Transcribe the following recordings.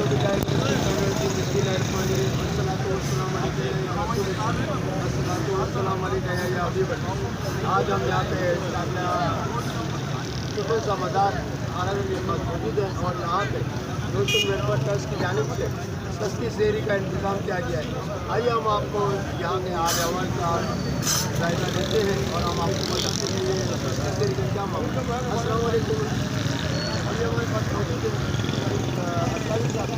आज हम यहाँ पे शुरू का मदार आनंद के पास मौजूद है और यहाँ पे रोशन वेलफेयर ट्रस्ट की जानिब से सस्ती सेहरी का इंतज़ाम किया गया है। आइए हम आपको यहाँ के आर अवल का जायजा देते हैं और हम आपको बताते हैं ये सस्ती सेहरी का क्या मामला। अस्सलाम वालेकुम। अभी हमारे पास मौजूद है आपको सस्ती सेहरी का इंतज़ाम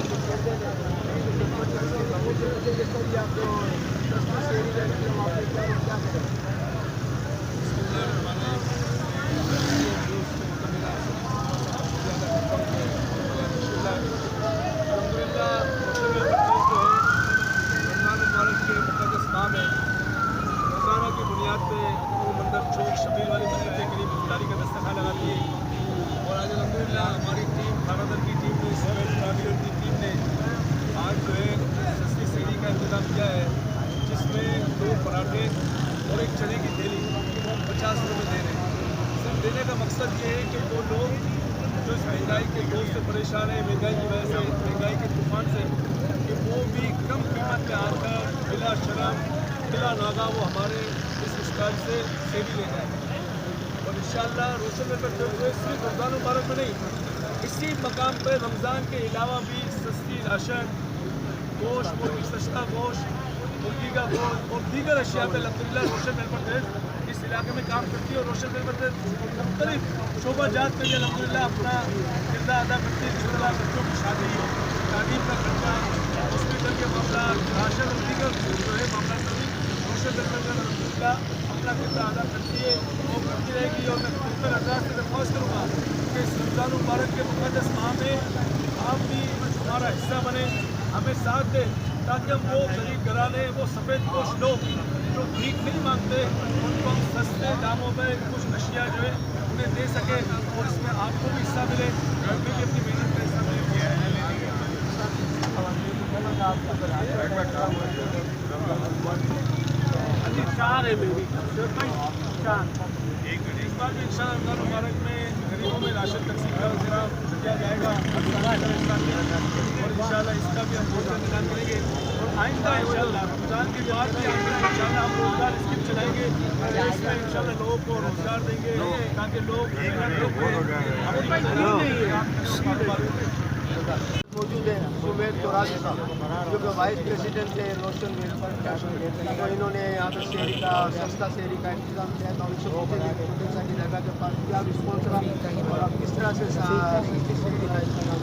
आपने क्या करें। चौक शबीर वाली मंदिर के करीब इफ्तारी का दस्तखा लगाती है और आज अल्हम्दुलिल्लाह हमारी टीम खानादर की टीम ने इसमें की टीम ने आज जो है सस्ती सेहरी का इंतज़ाम किया है, जिसमें 2 पराठे और 1 चने की थैली 50 रुपये दे रहे हैं। सिर्फ देने का मकसद ये है कि वो लोग जो इस महंगाई के दौर से परेशान है, महंगाई की वजह से, महंगाई के तूफान से, कि वो भी कम कीमत में आकर बिला शर्म बिला नागा वो हमारे इस स्टॉल से सेहरी ले जाए। और इंशाअल्लाह रोशन वेलफेयर ट्रस्ट सिर्फ रमज़ान मुबारक में नहीं, इसी मकाम पर रमज़ान के अलावा भी सस्ती राशन, गोश्त, मुर्गी सस्ता गोश्त, मुर्गी का गोश्त और दीगर अशिया पर अल्हम्दुलिल्लाह रोशन वेलफेयर ट्रस्ट इस इलाके में काम करती है। और रोशन वेलफेयर ट्रस्ट मुख्तलिफ शोबा जात के लिए अल्हम्दुलिल्लाह अपना किरदार अदा करती है, जिस तरह बच्चों की शादी, तालीम का खर्चा, हॉस्पिटल के मामला, राशन और दीगर जो है मामला रोशन वेलफेयर अल्हम्दुलिल्लाह अपना किरदार अदा करती है और करती रहेगी। और मैं खुलकर अदा से दरख्वास्त करूँगा कि इस रमज़ान मुबारक के मुक़द्दस माह में आप भी हमारा हिस्सा बने, हमें साथ दें, ताकि हम वो गरीब घराने, वो सफ़ेद पोश लोग जो भीख नहीं मांगते, उनको हम सस्ते दामों में कुछ अशिया जो है उन्हें दे सके और इसमें आपको भी हिस्सा मिले, हमें भी अपनी मेहनत का हिस्सा मिले। अभी 4 है मेरी 4 एक बार भी इंशाअल्लाह मुबारक में गरीबों में राशन तकसीम का किया जाएगा और इंशाअल्लाह इसका भी हम रोज़गार निदान करेंगे। और आइंदा इंशाअल्लाह रमज़ान के बाद भी इंशाअल्लाह हम रोज़गार स्कीम चलाएंगे, इसमें इंशाअल्लाह लोगों को रोज़गार देंगे ताकि लोग मौजूद है सुमेर तोरानी साहब जो कि वाइस प्रेसिडेंट है रोशन वेलफेयर ट्रस्ट। तो इन्होंने यहाँ पर सेहरी का सस्ता सेहरी का इंतजाम किया था। उनसे पूछेंगे की जगह के पास क्या रिस्पॉन्स रहा और आप किस तरह से सस्ती सेहरी का इंतजाम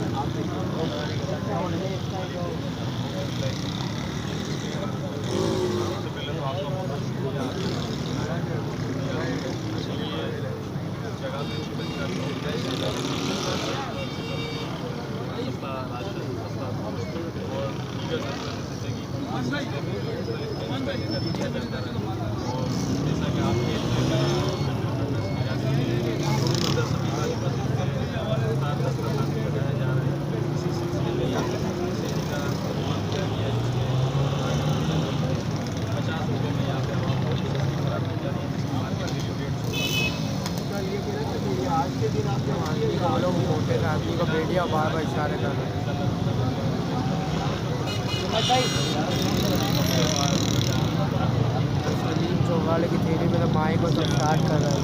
आज के दिन आपने लोग मोटे आदमी को बेटियाँ बार बार इशारे कर रहे हैं। चौगाले की थैली में तो माई को सब स्टार्ट कर रहा है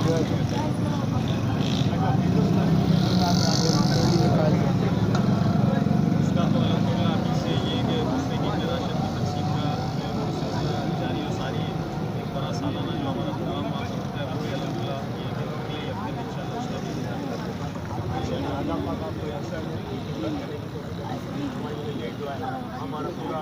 हमारा पूरा